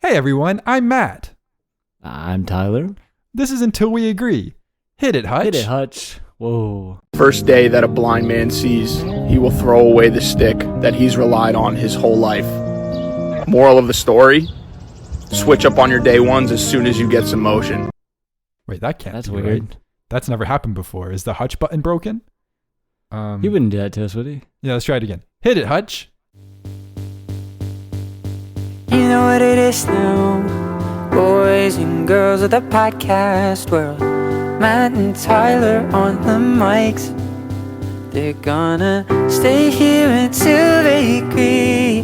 Hey everyone, I'm Matt. I'm Tyler. This is Until We Agree. Hit it, Hutch. Hit it, Hutch. Whoa. First day that a blind man sees, he will throw away the stick that he's relied on his whole life. Moral of the story, switch up on your day ones as soon as you get some motion. Wait, that can't That's be weird. right. That's never happened before. Is the Hutch button broken? He wouldn't do that to us, would he? Yeah, let's try it again. Hit it, Hutch. You know what it is now, boys and girls of the podcast world. Matt and Tyler on the mics. They're gonna stay here until they agree.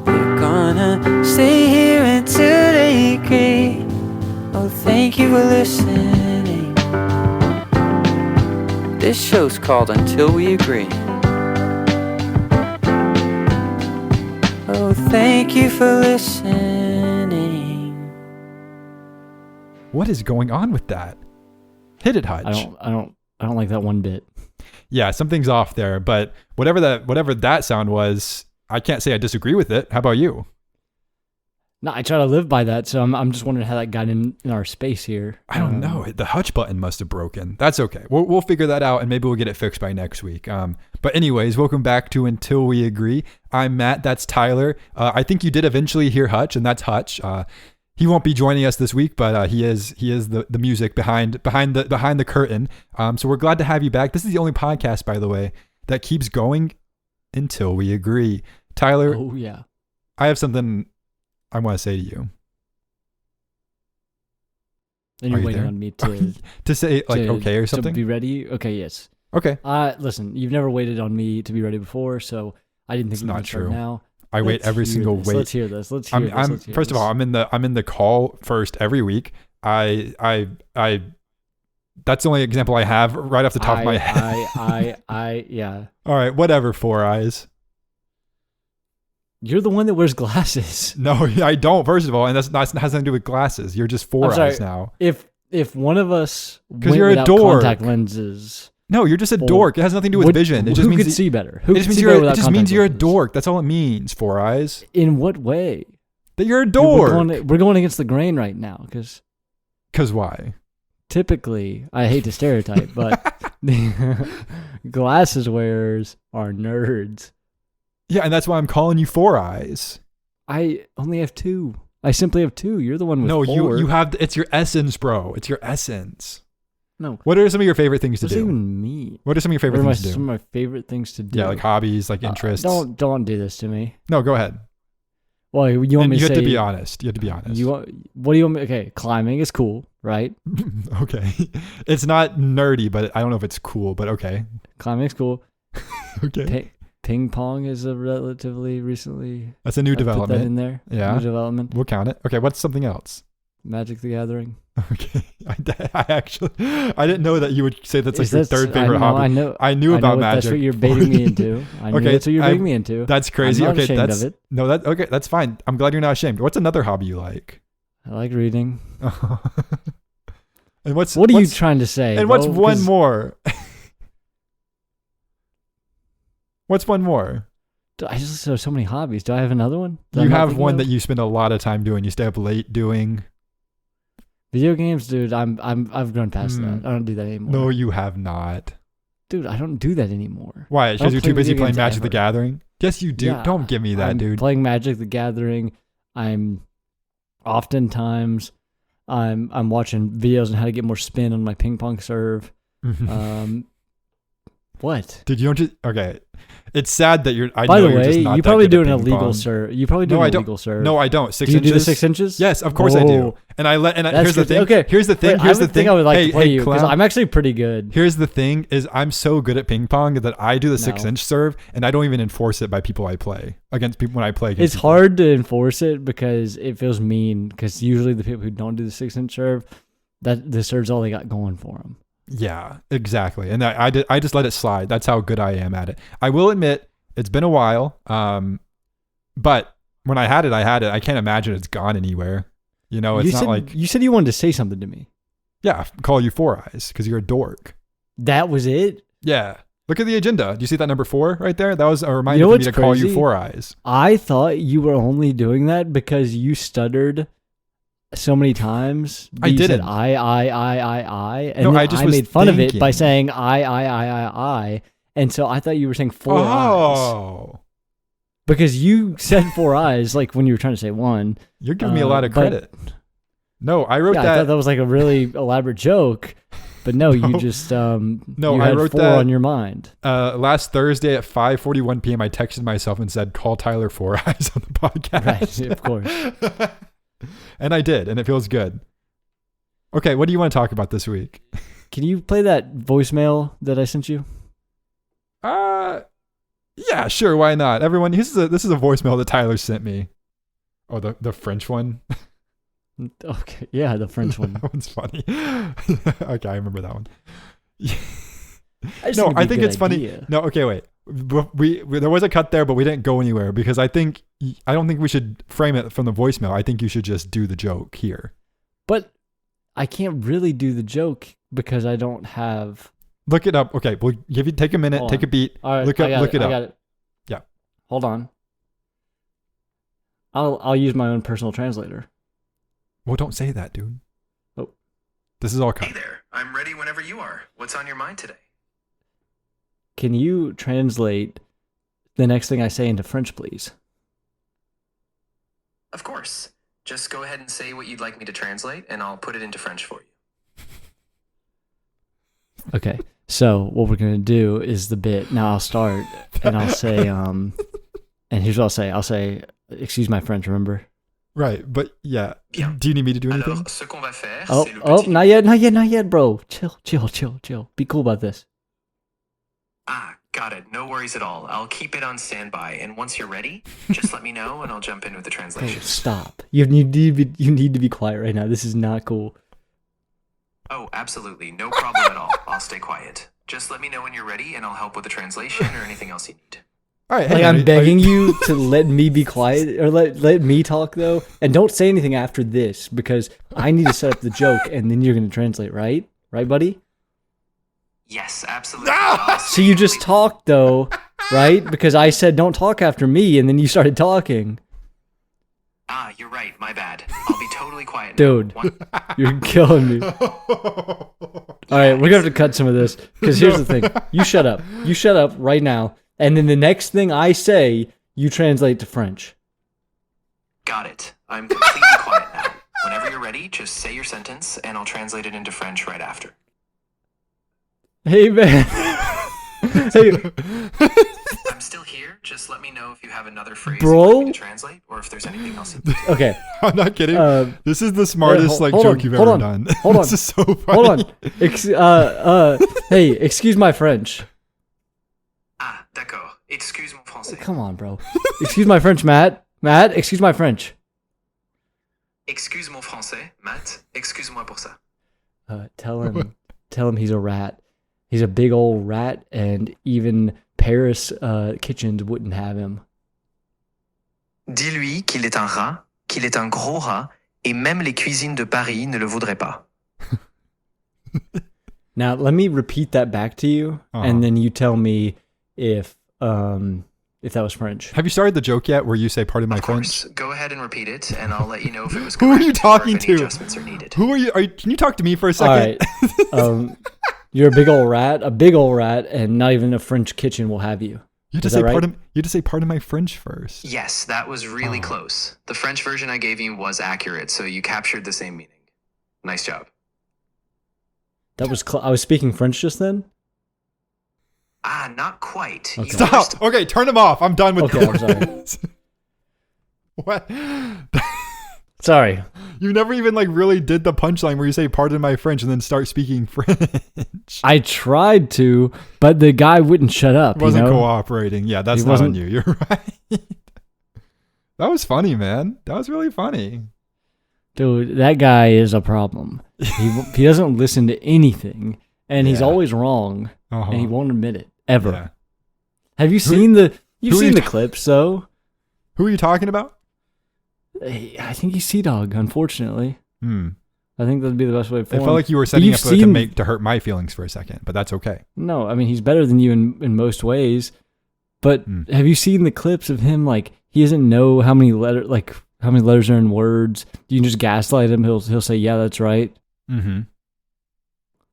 They're gonna stay here until they agree. Oh, thank you for listening. This show's called Until We Agree. Oh, thank you for listening. What is going on with that? Hit it, Hutch. I don't like that one bit. Yeah, something's off there, but whatever that sound was, I can't say I disagree with it. How about you? No, I try to live by that, so I'm just wondering how that got in our space here. I don't know. The Hutch button must have broken. That's okay. We'll figure that out, and maybe we'll get it fixed by next week. But anyways, welcome back to Until We Agree. I'm Matt. That's Tyler. I think you did eventually hear Hutch, and that's Hutch. He won't be joining us this week, but he is the music behind the curtain. So we're glad to have you back. This is the only podcast, by the way, that keeps going until we agree. Tyler. Oh yeah. I have something I want to say to you. And you're waiting on me to say like okay or something? To be ready? Okay, yes. Okay. Listen, you've never waited on me to be ready before, so I didn't think it's you not would start true. now. I wait every single this. wait. Let's hear this. Let's hear this. First of all, I'm in the call first every week. I that's the only example I have right off the top of my head. Yeah. All right, whatever, Four Eyes. You're the one that wears glasses. No, I don't. First of all, and that has nothing to do with glasses. You're just Four Eyes now. If one of us went you're a without dork. contact lenses, no, you're just a dork. It has nothing to do with vision. It just who means could see better. It just means you're a dork. That's all it means. Four Eyes. In what way? That you're a dork. We're going against the grain right now because why? Typically, I hate to stereotype, but glasses wearers are nerds. Yeah, and that's why I'm calling you Four Eyes. I only have two. I simply have two. You're the one with four. No, you have. It's your essence, bro. It's your essence. No. What are some of your favorite things to do? What does that even mean? What are some of your favorite things to do? Some of my favorite things to do. Yeah, like hobbies, like interests. Don't do this to me. No, go ahead. Well, you want me to say? You have to be honest. You have to be honest. What do you want me? Okay, climbing is cool, right? Okay, it's not nerdy, but I don't know if it's cool. But okay, climbing is cool. Okay. Ping pong is a relatively recently. That's a new development. Put that in there. Yeah, new development. We'll count it. Okay, what's something else? Magic the Gathering. Okay, I didn't know that you would say that's like your third favorite hobby. I knew about Magic. That's what you're baiting me into. Okay, that's what you're baiting me into. That's crazy. I'm not okay, ashamed of it. No, okay, that's fine. I'm glad you're not ashamed. What's another hobby you like? I like reading. And what are you trying to say? And what's one more? What's one more? I just have so many hobbies. Do I have another one? You have one that you spend a lot of time doing. You stay up late doing. Video games, dude. I've grown past that. I don't do that anymore. No, you have not. Dude, I don't do that anymore. Why? Because you're too busy playing Magic the Gathering? Yes, you do. Yeah, don't give me that, dude. Playing Magic the Gathering. I'm oftentimes I'm watching videos on how to get more spin on my ping pong serve. What? Dude, you don't just okay. It's sad that you're. By the way, you probably do an illegal serve. You probably do an illegal serve. No, I don't. 6 inches. Do you do the 6 inches? Yes, of course I do. And here's the thing. Okay. Here's the thing. Wait, here's the thing. I would like to play you because I'm actually pretty good. Here's the thing: is I'm so good at ping pong that I do the 6-inch serve, and I don't even enforce it by people I play against people when I play against. It's hard to enforce it because it feels mean. Because usually the people who don't do the 6-inch serve, that the serve's all they got going for them. Yeah, exactly. And I just let it slide. That's how good I am at it. I will admit it's been a while, but when I had it. I can't imagine it's gone anywhere. You know, it's not like you said you wanted to say something to me. Yeah, call you Four Eyes because you're a dork. That was it? Yeah. Look at the agenda. Do you see that number 4 right there? That was a reminder You know for me what's to call you crazy? Four Eyes. I thought you were only doing that because you stuttered so many times. I You said didn't. I, and No, then I just was made fun of it by thinking. saying I. And so I thought you were saying four eyes. Oh. Because you said 4 eyes, like when you were trying to say one. You're giving me a lot of but- credit. No, I wrote Yeah, I that. thought that was like a really elaborate joke. But no, you just No, you I had wrote 4 that- on your mind. Last Thursday at 5:41 p.m. I texted myself and said, "Call Tyler Four Eyes on the podcast." Right, of course. And I did, and it feels good. Okay, what do you want to talk about this week? Can you play that voicemail that I sent you? Yeah, sure, why not? Everyone, this is a voicemail that Tyler sent me. Oh, the French one. Okay, yeah, the French one. That one's funny. Okay, I remember that one. I just No, it'd be I a think good it's funny. idea. No, okay, wait. We there was a cut there, but we didn't go anywhere because I don't think we should frame it from the voicemail. I think you should just do the joke here. But I can't really do the joke because I don't have. Look it up. Okay, we'll give you take a minute, Hold take on. a beat. All right, Look I got it I up. got it. Yeah. Hold on. I'll use my own personal translator. Well, don't say that, dude. Oh. This is all cut. Hey there, I'm ready whenever you are. What's on your mind today? Can you translate the next thing I say into French, please? Of course. Just go ahead and say what you'd like me to translate, and I'll put it into French for you. Okay. So what we're gonna do is the bit. Now I'll start and I'll say and here's what I'll say. I'll say, excuse my French, remember? Right, but yeah. Bien. Do you need me to do anything? Alors, ce qu'on va faire, Oh, c'est le oh, petit... not yet, bro. Chill. Be cool about this. Ah, got it. No worries at all. I'll keep it on standby, and once you're ready, just let me know, and I'll jump in with the Bro, translation. stop. You need to be quiet right now. This is not cool. Oh, absolutely. No problem at all. I'll stay quiet. Just let me know when you're ready, and I'll help with the translation or anything else you need. All right, Like hang on. I'm begging you to let me be quiet or let me talk though, and don't say anything after this because I need to set up the joke and then you're gonna translate, right? Right, buddy? Yes, absolutely. I'll So you just talked though, right? Because I said don't talk after me, and then you started talking. Ah, you're right. My bad. I'll be totally quiet now. Dude. You're killing me. All right, we're gonna have to cut some of this because here's the thing: you shut up. You shut up right now, and then the next thing I say, you translate to French. Got it. I'm completely quiet now. Whenever you're ready, just say your sentence, and I'll translate it into French right after. Hey man. Hey, I'm still here. Just let me know if you have another phrase Bro? you'd like me to translate, or if there's anything else you need. okay. I'm not kidding. Uh, This is the smartest hold joke on, you've hold ever on, done. hold on, This is so funny. Hold on. Hey, excuse my French. Ah, d'accord. Excuse mon français. Come on, bro. Excuse my French, Matt. Matt, excuse my French. Excuse mon français, Matt. Excuse-moi pour ça. Tell him he's a rat. He's a big old rat, and even Paris kitchens wouldn't have him. Dis-lui qu'il est un rat, qu'il est un gros rat, et même les cuisines de Paris ne le voudraient pas. Now, let me repeat that back to you, and then you tell me if that was French. Have you started the joke yet where you say pardon my Of French? course, go ahead and repeat it, and I'll let you know if it was Who are you correct or if talking any to? adjustments are needed. Who are you? Can you talk to me for a All second? right. You're a big old rat, and not even a French kitchen will have you. You had to Is say that right? pardon. You had to say pardon my French first. Yes, that was really close. The French version I gave you was accurate, so you captured the same meaning. Nice job. That was I was speaking French just then. Ah, not quite. Okay. You Stop. Okay, turn him off. I'm done with Okay, I'm this. What? Sorry. You never even really did the punchline where you say pardon my French and then start speaking French. I tried to, but the guy wouldn't shut up. It wasn't you know? cooperating. Yeah, that's He not on wasn't- you. You're right. That was funny, man. That was really funny. Dude, that guy is a problem. He doesn't listen to anything, and he's Yeah. always wrong, Uh-huh. and he won't admit it ever. Yeah. Have you seen the? You've who are seen you the clips, though. Who are you talking about? I think he's Sea Dog. Unfortunately, I think that'd be the best way It for him. felt like you were setting up to hurt my feelings for a second, but that's okay. No, I mean, he's better than you in most ways. But have you seen the clips of him? Like, he doesn't know how many letters are in words. You can just gaslight him. He'll say, yeah, that's right. Mm-hmm.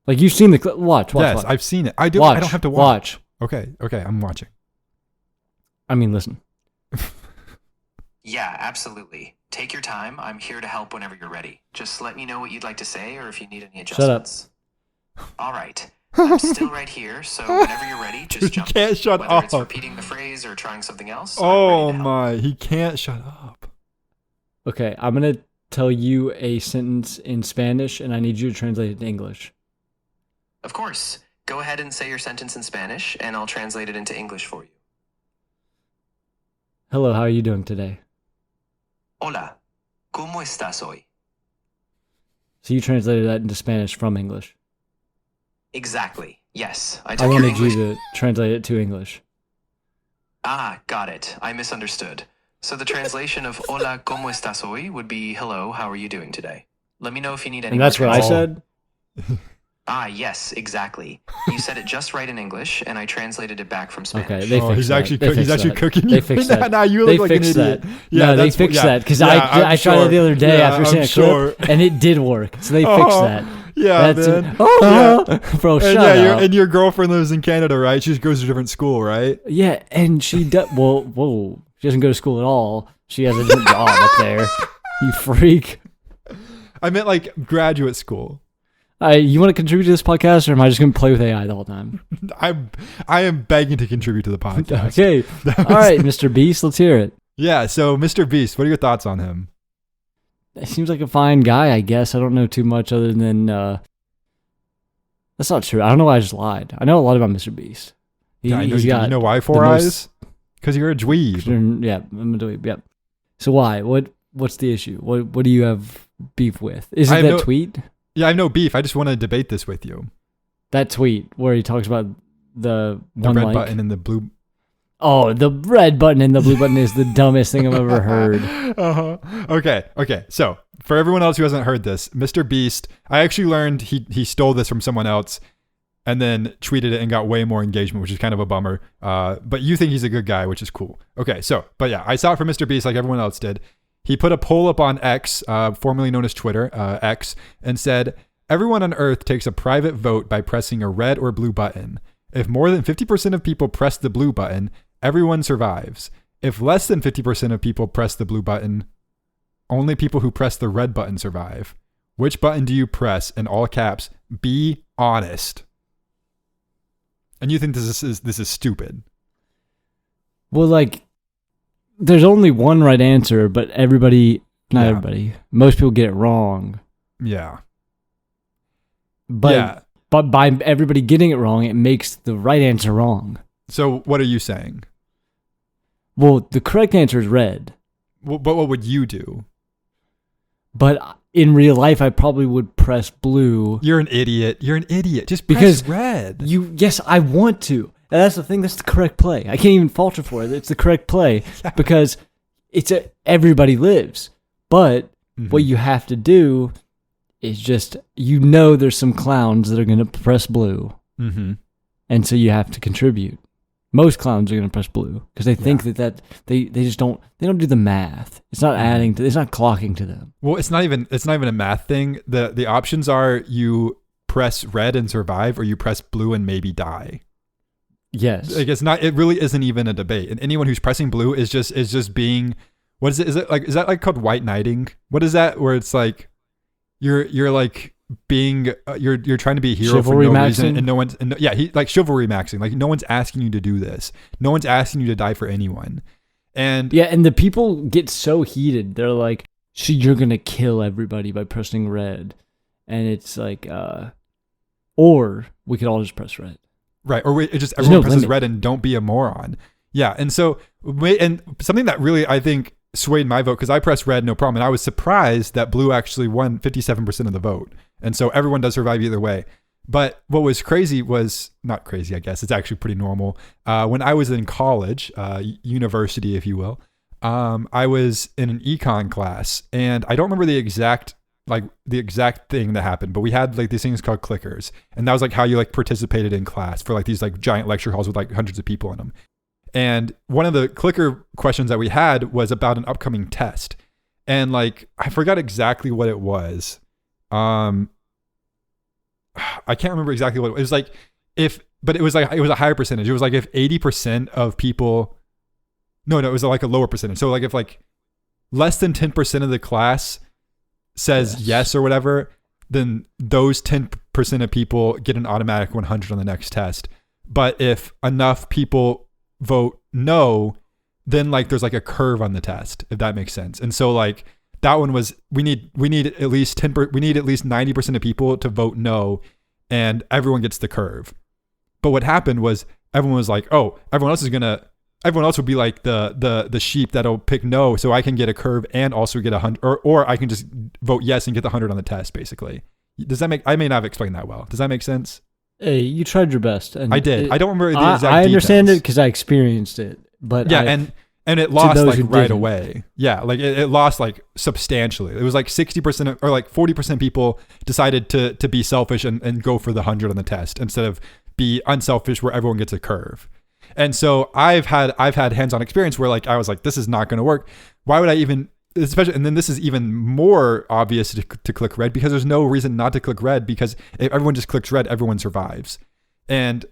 Like, you've seen the clip. Watch. Yes, I've seen it. I don't have to watch. Okay, I'm watching. I mean, listen. Yeah, absolutely. Take your time. I'm here to help whenever you're ready. Just let me know what you'd like to say or if you need any adjustments. Shut up. All right. I'm still right here, so whenever you're ready, just jump. He can't shut Whether up. it's repeating the phrase or trying something else. Oh my, he can't shut up. Okay, I'm going to tell you a sentence in Spanish, and I need you to translate it to English. Of course. Go ahead and say your sentence in Spanish, and I'll translate it into English for you. Hello, how are you doing today? Hola, ¿cómo estás hoy? So you translated that into Spanish from English. Exactly. Yes. I wanted you to translate it to English. Ah, got it. I misunderstood. So the translation of hola, ¿cómo estás hoy would be hello, how are you doing today? Let me know if you need any. And that's what I said? Ah, yes, exactly. You said it just right in English, and I translated it back from Spanish. Okay, they fixed that. He's actually cooking. They fixed that. Nah, you look like an idiot. Yeah, they fixed that because I tried it the other day after seeing a clip, and it did work. So they fixed that. Yeah, man. Bro, shut up. And your girlfriend lives in Canada, right? She just goes to a different school, right? Yeah, and she does. Whoa. She doesn't go to school at all. She has a different job up there. You freak. I meant like graduate school. You want to contribute to this podcast, or am I just going to play with AI the whole time? I am begging to contribute to the podcast. Okay. All right, Mr. Beast, let's hear it. Yeah, so Mr. Beast, what are your thoughts on him? He seems like a fine guy, I guess. I don't know too much other than... That's not true. I don't know why I just lied. I know a lot about Mr. Beast. You know why 4 eyes? Because you're a dweeb. Yeah, I'm a dweeb, yeah. So why? What's the issue? What do you have beef with? Is it that tweet? Yeah, I have no beef. I just want to debate this with you. That tweet where he talks about the red button and the blue. Oh, the red button and the blue button is the dumbest thing I've ever heard. Okay. So for everyone else who hasn't heard this, Mr. Beast, I actually learned he stole this from someone else and then tweeted it and got way more engagement, which is kind of a bummer. But you think he's a good guy, which is cool. Okay, but yeah, I saw it from Mr. Beast like everyone else did. He put a poll up on X, formerly known as Twitter, X, and said, everyone on Earth takes a private vote by pressing a red or blue button. If more than 50% of people press the blue button, everyone survives. If less than 50% of people press the blue button, only people who press the red button survive. Which button do you press? In all caps, be honest. And you think this is stupid? Well, like, there's only one right answer, but everybody, most people get it wrong. Yeah. But by everybody getting it wrong, it makes the right answer wrong. So what are you saying? Well, the correct answer is red. But what would you do? But in real life, I probably would press blue. You're an idiot. Just press red. Yes, I want to. And that's the thing. That's the correct play. I can't even falter for it. It's the correct play because everybody lives. But what you have to do is just, there's some clowns that are going to press blue. Mm-hmm. And so you have to contribute. Most clowns are going to press blue because they think that they just don't do the math. It's not it's not clocking to them. Well, it's not even a math thing. The options are you press red and survive, or you press blue and maybe die. Yes. Like it really isn't even a debate. And anyone who's pressing blue is just being, what is it? Is that like called white knighting? What is that? Where it's like, you're like being, you're trying to be a hero chivalry for no maxing? reason. And like chivalry maxing. Like no one's asking you to do this. No one's asking you to die for anyone. And and the people get so heated. They're like, you're going to kill everybody by pressing red. And it's like, or we could all just press red. Right. Or everyone presses red and don't be a moron. Yeah. And so, and something that really, I think, swayed my vote, because I pressed red, no problem. And I was surprised that blue actually won 57% of the vote. And so everyone does survive either way. But what was crazy was, not crazy, I guess, it's actually pretty normal. When I was in college, university, if you will, I was in an econ class, and I don't remember the exact like the exact thing that happened, but we had like these things called clickers, and that was like how you like participated in class for like these like giant lecture halls with like hundreds of people in them. And one of the clicker questions that we had was about an upcoming test, and like I forgot exactly what it was. I can't remember exactly what it was like. But it was a higher percentage. It was like if 80% of people, no, it was like a lower percentage. So like if like less than 10% of the class says yes or whatever, then those 10% of people get an automatic 100 on the next test. But if enough people vote no, then like there's like a curve on the test, if that makes sense. And so like that one was, we need at least 90% of people to vote no, and everyone gets the curve. But what happened was everyone was like, oh, everyone else will be like the sheep that'll pick no, so I can get a curve and also get 100, or I can just vote yes and get the 100 on the test, basically. Does that make, I may not have explained that well. Does that make sense? Hey, you tried your best. And I did. I don't remember the exact I understand details. it because I experienced it. But yeah, and it lost like right away. Yeah, like it lost like substantially. It was like 60% or like 40% people decided to be selfish and go for the 100 on the test instead of be unselfish where everyone gets a curve. And so I've had hands-on experience where like I was like, this is not going to work. Why would I even, especially, and then this is even more obvious to click red, because there's no reason not to click red, because if everyone just clicks red, everyone survives. And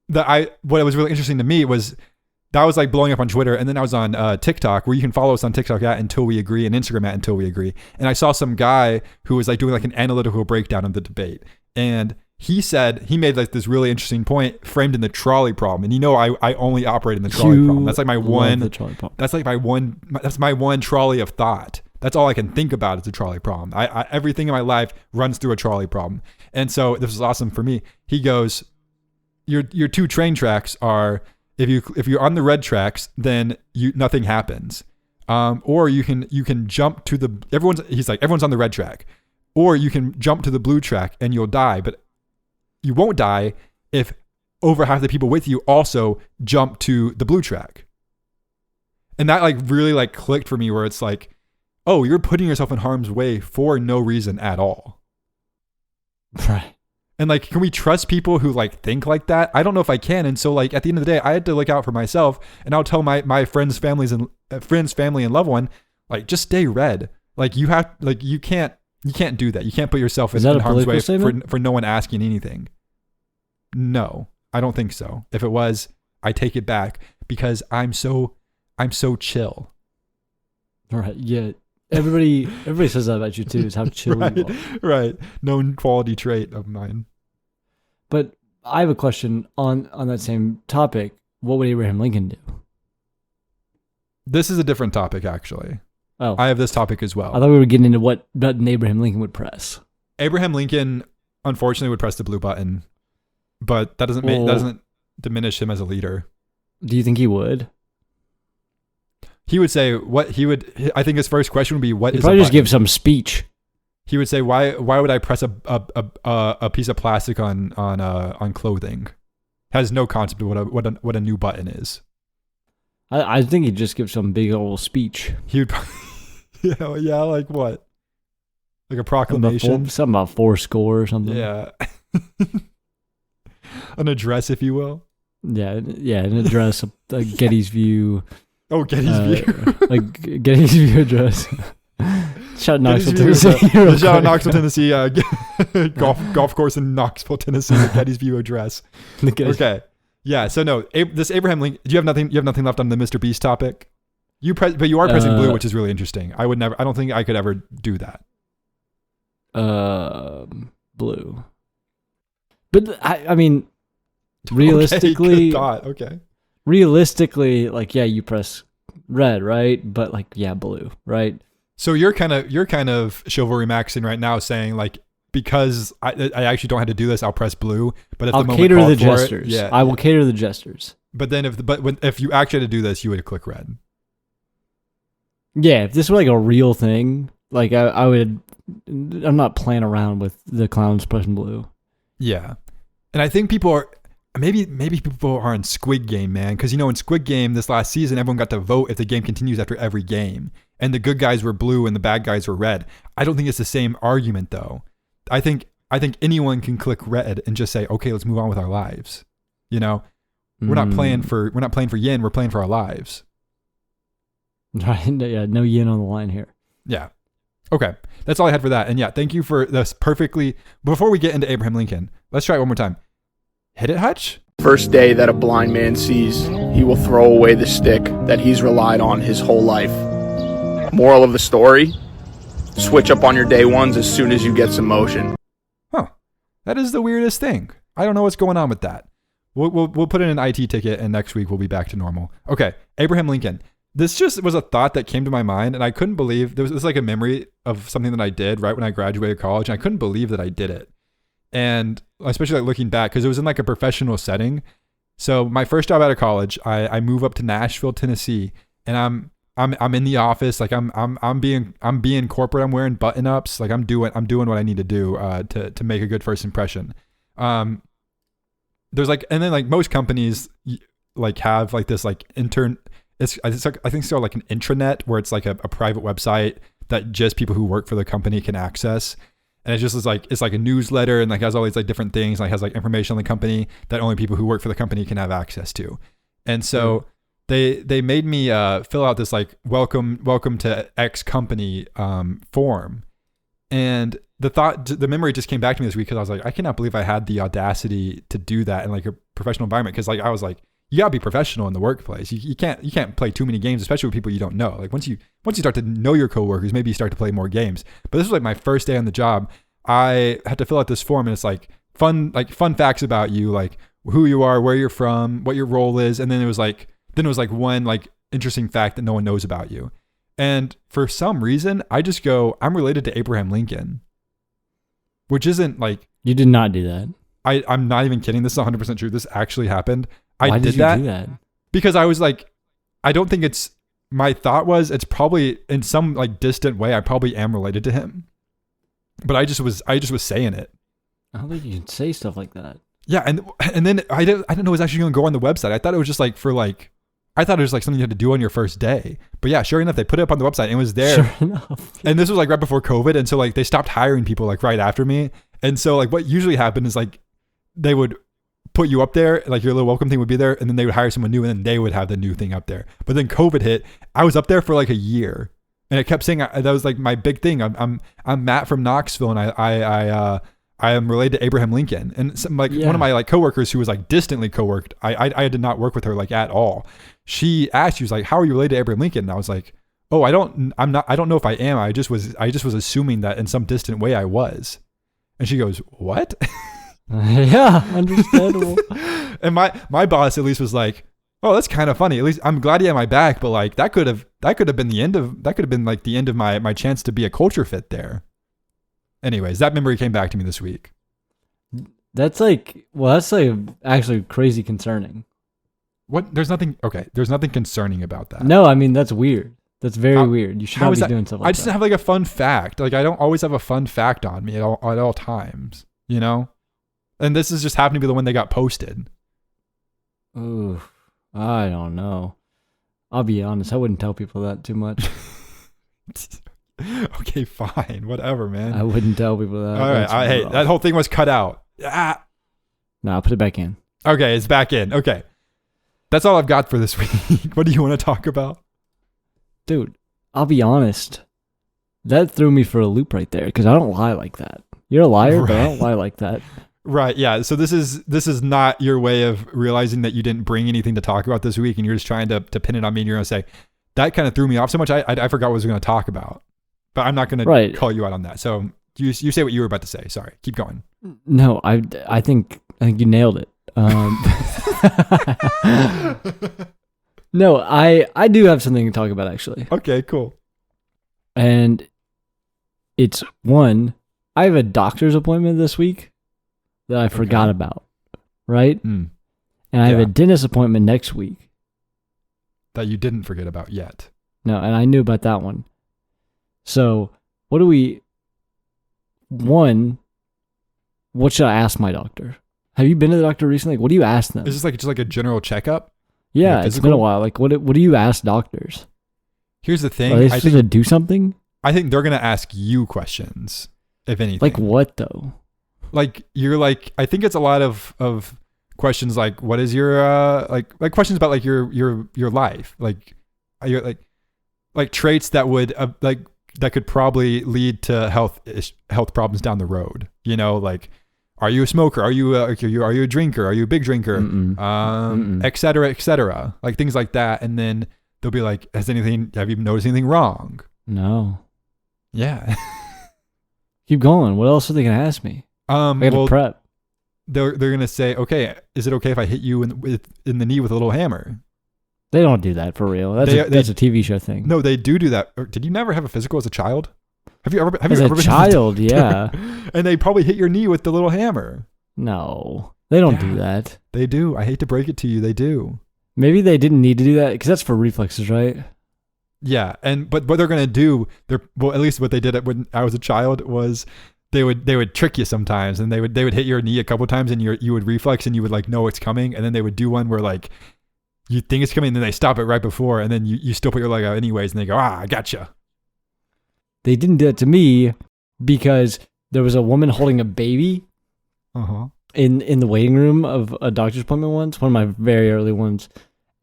what was really interesting to me was that was like blowing up on Twitter, and then I was on TikTok, where you can follow us on TikTok at Until We Agree, and Instagram at Until We Agree. And I saw some guy who was like doing like an analytical breakdown of the debate, and he made like this really interesting point framed in the trolley problem. And I only operate in the trolley problem. That's like my one. That's like my one trolley of thought. That's all I can think about is the trolley problem. I everything in my life runs through a trolley problem. And so this was awesome for me. He goes, your two train tracks are, if you're on the red tracks, then nothing happens. Or you can jump to everyone's on the red track, or you can jump to the blue track and you'll die, but you won't die if over half the people with you also jump to the blue track. And that like really like clicked for me, where it's like, oh, you're putting yourself in harm's way for no reason at all. Right. And like, can we trust people who like think like that? I don't know if I can. And so like at the end of the day, I had to look out for myself, and I'll tell my friends, family, and loved one, like, just stay red. Like you can't do that. You can't put yourself in harm's way for no one asking anything. No, I don't think so. If it was, I take it back, because I'm so chill. All right. Yeah. Everybody says that about you too, is how chill you are. Right. Known quality trait of mine. But I have a question on that same topic. What would Abraham Lincoln do? This is a different topic, actually. Oh. I have this topic as well. I thought we were getting into what button Abraham Lincoln would press. Abraham Lincoln, unfortunately, would press the blue button, but that doesn't diminish him as a leader. Do you think he would? He would say I think his first question would be, what is a button? He'd probably just give some speech. He would say, why would I press a piece of plastic on clothing? Has no concept of what a new button is. I think he'd just give some big old speech. He would, yeah, like what? Like a proclamation? Something about 4 or something. Yeah. An address, if you will. Yeah, an address, a Getty's View. Oh, Getty's View. Like Getty's View address. Shout out Knoxville, Tennessee. Shout out Knoxville, Tennessee. Golf course in Knoxville, Tennessee. The Getty's View address. Okay. Yeah. So no, this Abraham Lincoln. Do you have nothing? You have nothing left on the Mr. Beast topic. But you are pressing blue, which is really interesting. I don't think I could ever do that. Blue. But I mean, realistically, okay, good thought. Okay. Realistically, like, yeah, you press red, right? But like, yeah, blue, right? So you're kind of chivalry maxing right now, saying like, because I actually don't have to do this, I'll press blue. But if I'll the moment cater to the called for jesters. it, yeah, I will cater to the jesters. But then if you actually had to do this, you would click red. Yeah, if this were like a real thing, like I would. I'm not playing around with the clowns pressing blue. Yeah, and I think people are. Maybe people are in Squid Game, man. Because, in Squid Game this last season, everyone got to vote if the game continues after every game. and the good guys were blue and the bad guys were red. I don't think it's the same argument though. I think anyone can click red and just say, okay, let's move on with our lives. You know, we're not playing for yin. We're playing for our lives. Right. Yeah. No yin on the line here. Yeah. Okay. That's all I had for that. And yeah, thank you for this perfectly. Before we get into Abraham Lincoln, let's try it one more time. Hit it, Hutch. First day that a blind man sees, he will throw away the stick that he's relied on his whole life. Moral of the story, switch up on your day ones as soon as you get some motion. Huh. That is the weirdest thing. I don't know what's going on with that. We'll put in an IT ticket and next week we'll be back to normal. Okay. Abraham Lincoln. This just was a thought that came to my mind and I couldn't believe this was like a memory of something that I did right when I graduated college. And I couldn't believe that I did it. And especially like looking back, because it was in like a professional setting. So my first job out of college, I move up to Nashville, Tennessee, and I'm in the office. Like I'm being corporate. I'm wearing button ups. Like I'm doing what I need to do to make a good first impression. There's like, and then like most companies like have like this like it's like, I think so like an intranet where it's like a private website that just people who work for the company can access. And it just is like, it's like a newsletter and like has all these like different things, like has like information on the company that only people who work for the company can have access to. And so they made me fill out this like welcome to X company form. And the memory just came back to me this week because I was like, I cannot believe I had the audacity to do that in like a professional environment. Cause like I was like, you gotta be professional in the workplace. You can't play too many games, especially with people you don't know. Like once you start to know your coworkers, maybe you start to play more games. But this was like my first day on the job. I had to fill out this form and it's like fun facts about you, like who you are, where you're from, what your role is. And then it was like one like interesting fact that no one knows about you. And for some reason, I just go, I'm related to Abraham Lincoln, which isn't like. You did not do that. I'm not even kidding. This is 100% true. This actually happened. Why did you do that? Because I was like, I don't think my thought was it's probably in some like distant way, I probably am related to him. But I just was saying it. I don't think you can say stuff like that. Yeah. And then I didn't know it was actually going to go on the website. I thought it was just like I thought it was like something you had to do on your first day. But yeah, sure enough, they put it up on the website and it was there. Sure enough. And this was like right before COVID. And so like they stopped hiring people like right after me. And so like what usually happened is like they would put you up there, like your little welcome thing would be there, and then they would hire someone new and then they would have the new thing up there. But then COVID hit. I was up there for like a year and it kept saying that was like my big thing. I'm Matt from Knoxville and I am related to Abraham Lincoln. And some, like one of my like coworkers who was like distantly co-worked, I did not work with her like at all. She was like, how are you related to Abraham Lincoln? And I was like, oh, I don't know if I am. I just was assuming that in some distant way I was. And she goes, what? Yeah, understandable. And my boss at least was like, oh, that's kind of funny. At least I'm glad he had my back, but like that could have been the end of my chance to be a culture fit there. Anyways, that memory came back to me this week. That's actually crazy concerning. What? There's nothing concerning about that. No, I mean, that's weird. That's very weird. You should not be doing stuff like that. I just have like a fun fact. Like I don't always have a fun fact on me at all times, you know? And this is just happened to be the one that got posted. Ooh, I don't know. I'll be honest. I wouldn't tell people that too much. Okay, fine. Whatever, man. I wouldn't tell people that. All right. Hey, that whole thing was cut out. Ah. No, I'll put it back in. Okay, it's back in. Okay. That's all I've got for this week. What do you want to talk about? Dude, I'll be honest. That threw me for a loop right there because I don't lie like that. You're a liar, right. But I don't lie like that. Right. Yeah. So this is not your way of realizing that you didn't bring anything to talk about this week and you're just trying to pin it on me and you're going to say, that kind of threw me off so much. I forgot what I was going to talk about, but I'm not going to call you out on that. So you say what you were about to say. Sorry. Keep going. No, I think you nailed it. No, I do have something to talk about actually. Okay, cool. And it's one, I have a doctor's appointment this week that I forgot about, right? And I have a dentist appointment next week. That you didn't forget about yet. No, and I knew about that one. So, what should I ask my doctor? Have you been to the doctor recently? What do you ask them? Is this like just like a general checkup? Yeah, it's been a while. Like, what do you ask doctors? Here's the thing. Are they supposed to do something? I think they're gonna ask you questions, if anything. Like what though? Like you're like, I think it's a lot of questions like, what is your like questions about like your life, like your like traits that would that could probably lead to health problems down the road. You know, like, are you a smoker? Are you a drinker? Are you a big drinker? Et cetera, et cetera. Like things like that. And then they'll be like, have you noticed anything wrong? No. Yeah. Keep going. What else are they gonna ask me? I gotta prep. They're gonna say, okay, is it okay if I hit you in the knee with a little hammer? They don't do that for real. That's a TV show thing. No, they do that. Did you never have a physical as a child? Have you ever been a child? Yeah. And they probably hit your knee with the little hammer. No, they don't do that. They do. I hate to break it to you. They do. Maybe they didn't need to do that because that's for reflexes, right? Yeah, but what they're gonna do, at least what they did when I was a child was they would trick you sometimes, and they would hit your knee a couple times, and you would reflex, and you would like know it's coming, and then they would do one where like you think it's coming, and then they stop it right before, and then you still put your leg out anyways, and they go, I gotcha. They didn't do that to me because there was a woman holding a baby in the waiting room of a doctor's appointment once, one of my very early ones,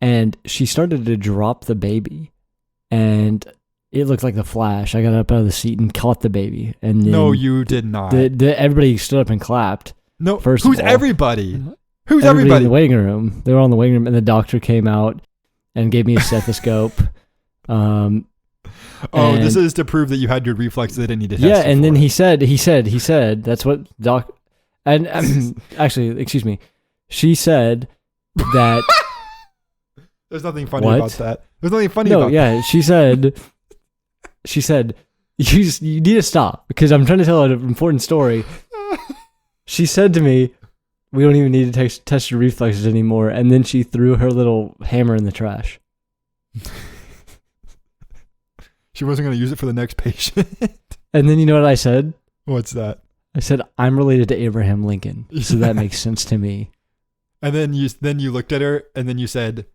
and she started to drop the baby, and it looked like the Flash. I got up out of the seat and caught the baby. And no, you did not. Everybody stood up and clapped. No, who's everybody? Who's everybody in the waiting room? They were all in the waiting room, and the doctor came out and gave me a stethoscope. This is to prove that you had your reflexes. They didn't need to test. Yeah, and then he said, that's what doc. And actually, excuse me, she said that. There's nothing funny about that. There's nothing funny about that. No, yeah, she said, you need to stop because I'm trying to tell an important story. She said to me, we don't even need to test your reflexes anymore. And then she threw her little hammer in the trash. She wasn't going to use it for the next patient. And then you know what I said? What's that? I said, I'm related to Abraham Lincoln. So that makes sense to me. And then you looked at her and then you said,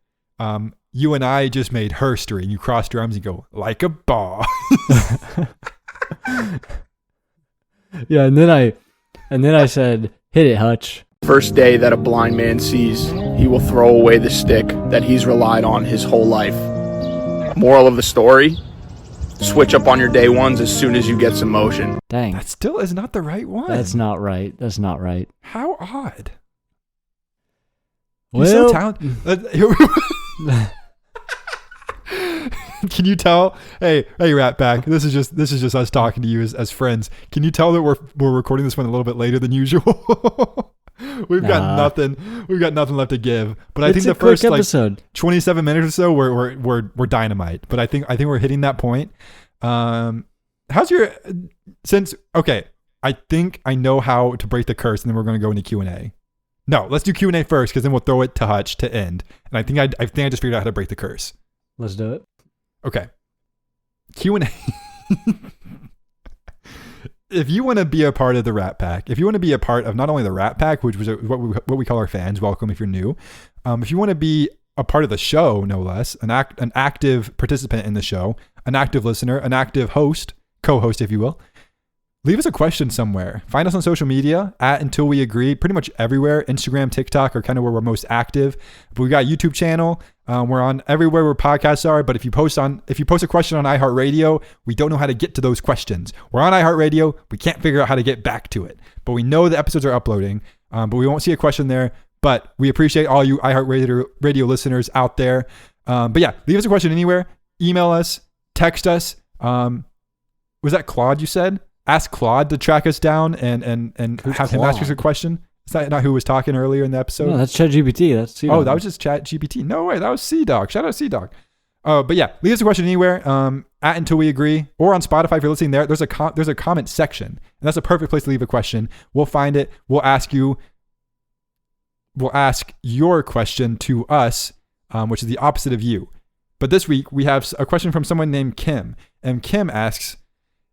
you and I just made herstory, and you crossed your arms and go, like a boss. Yeah, and then I said, hit it, Hutch. First day that a blind man sees, he will throw away the stick that he's relied on his whole life. Moral of the story, switch up on your day ones as soon as you get some motion. Dang. That still is not the right one. That's not right. How odd. Well, you're so talented. Can you tell? Hey, Rat Pack. This is just us talking to you as friends. Can you tell that we're recording this one a little bit later than usual? We've got nothing left to give. But I think the first episode, 27 minutes or so, we're dynamite. But I think we're hitting that point. How's your I think I know how to break the curse, and then we're going to go into Q&A. No, let's do Q&A first, because then we'll throw it to Hutch to end. And I think I just figured out how to break the curse. Let's do it. Okay. Q&A. If you want to be a part of the Rat Pack, if you want to be a part of not only the Rat Pack, which was what we call our fans, welcome if you're new. If you want to be a part of the show, no less, an active participant in the show, an active listener, an active host, co-host, if you will, leave us a question somewhere. Find us on social media at Until We Agree, pretty much everywhere. Instagram, TikTok are kind of where we're most active. But we got a YouTube channel. We're on everywhere where podcasts are. But if you post a question on iHeartRadio, we don't know how to get to those questions. We're on iHeartRadio. We can't figure out how to get back to it. But we know the episodes are uploading. But we won't see a question there. But we appreciate all you iHeartRadio listeners out there. But yeah, leave us a question anywhere. Email us. Text us. Was that Claude you said? Ask Claude to track us down and have him ask us a question. Is that not who was talking earlier in the episode? No, that's ChatGPT. That's C-Dog. Oh, that was just ChatGPT. No way, that was C-Dog. Shout out C-Dog. But yeah, leave us a question anywhere. At Until We Agree, or on Spotify if you're listening there. There's a comment section, and that's a perfect place to leave a question. We'll find it. We'll ask your question to us, which is the opposite of you. But this week we have a question from someone named Kim, and Kim asks,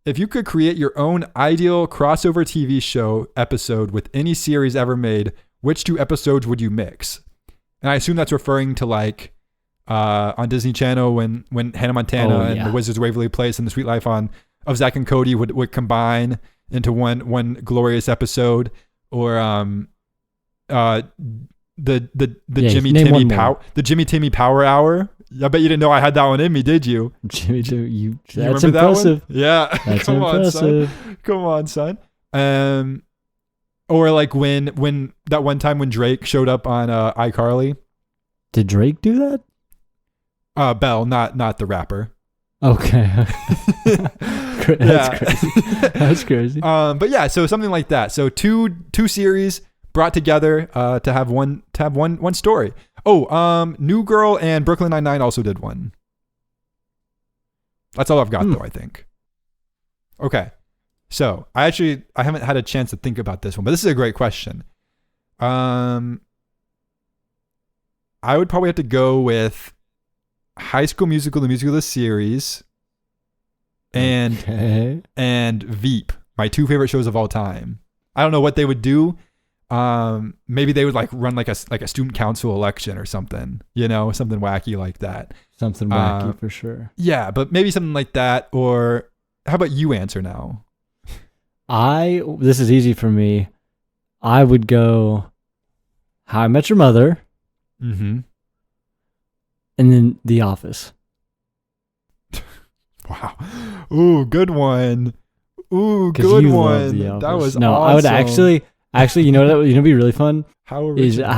if you could create your own ideal crossover TV show episode with any series ever made, which two episodes would you mix? And I assume that's referring to like on Disney Channel when Hannah Montana and the Wizards of Waverly Place and the Sweet Life of Zack and Cody would combine into one glorious episode, or the Jimmy Timmy Power Hour. I bet you didn't know I had that one in me, did you? Jimmy, you that's impressive. That one? Yeah, that's come impressive. On, son. Or like when that one time when Drake showed up on iCarly. Did Drake do that? Bell, not the rapper. Okay. That's crazy. That's crazy. But yeah, so something like that. So two series brought together to have one story. Oh, New Girl and Brooklyn Nine-Nine also did one. That's all I've got though, I think. Okay. So I haven't had a chance to think about this one, but this is a great question. I would probably have to go with High School Musical, the musical, the series, and Veep, my two favorite shows of all time. I don't know what they would do. Maybe they would like run like a student council election or something, something wacky like that. Something wacky for sure. Yeah, but maybe something like that. Or how about you answer now? This is easy for me. I would go How I Met Your Mother. Mm-hmm. And then The Office. Wow. Ooh, good one. Ooh, good one. That was no. Awesome. I would actually, you know what? Be really fun. How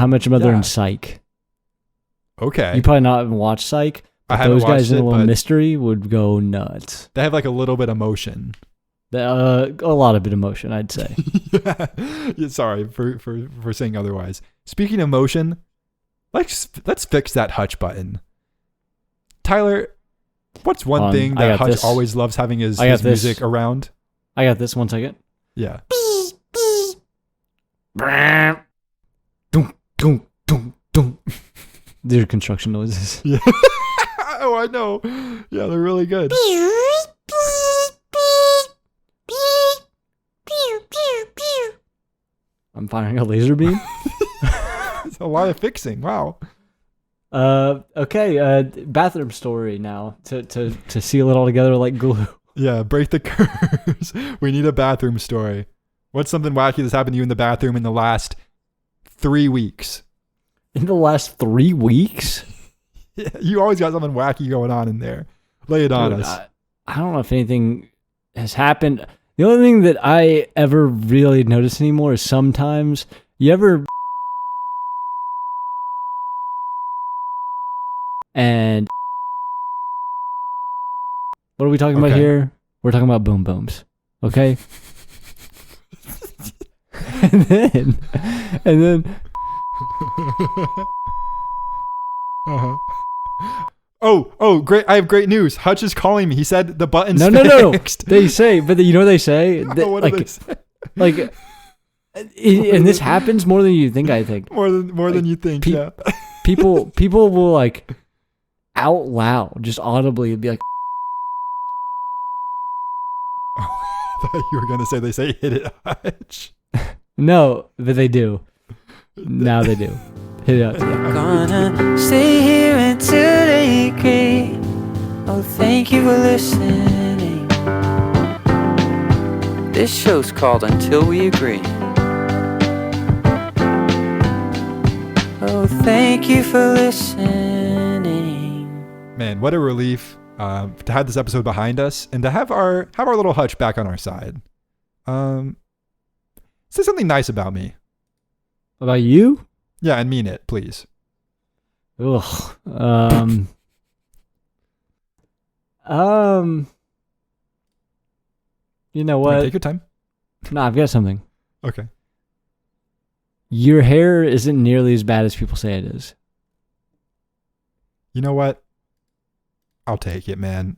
Much Your Mother and Psych. Okay. You probably not watch Psych. But those guys in a little mystery would go nuts. They have like a little bit of motion. A lot of bit of motion, I'd say. Yeah, sorry for saying otherwise. Speaking of motion, let's fix that Hutch button. Tyler, what's one thing that Hutch always loves having his music around? I got this. 1 second. Yeah. Dum, dum, dum, dum. These are construction noises. Yeah. Oh, I know. Yeah, they're really good. I'm firing a laser beam. It's a lot of fixing. Wow. Okay. Bathroom story now to seal it all together like glue. Yeah, break the curse. We need a bathroom story. What's something wacky that's happened to you in the bathroom in the last 3 weeks? In the last 3 weeks? Yeah, you always got something wacky going on in there. Lay it on us. I don't know if anything has happened. The only thing that I ever really notice anymore is sometimes you ever and what are we talking about here? We're talking about boom booms. Okay? and then uh-huh. Oh, great. I have great news. Hutch is calling me. He said the button's fixed. No. They say, but you know what they say? What do they say? Like, and this happens more than you think, I think. More than you think, yeah. People will like out loud, just audibly be like, I thought you were going to say they say hit it, Hutch. No, but they do. Now they do. Hit it out. Gonna stay here until they agree. Oh, thank you for listening. This show's called Until We Agree. Oh, thank you for listening. Man, what a relief to have this episode behind us and to have our little Hutch back on our side. Say something nice about me. About you? Yeah, and mean it, please. Ugh. You know what? Take your time. No, I've got something. Okay. Your hair isn't nearly as bad as people say it is. You know what? I'll take it, man.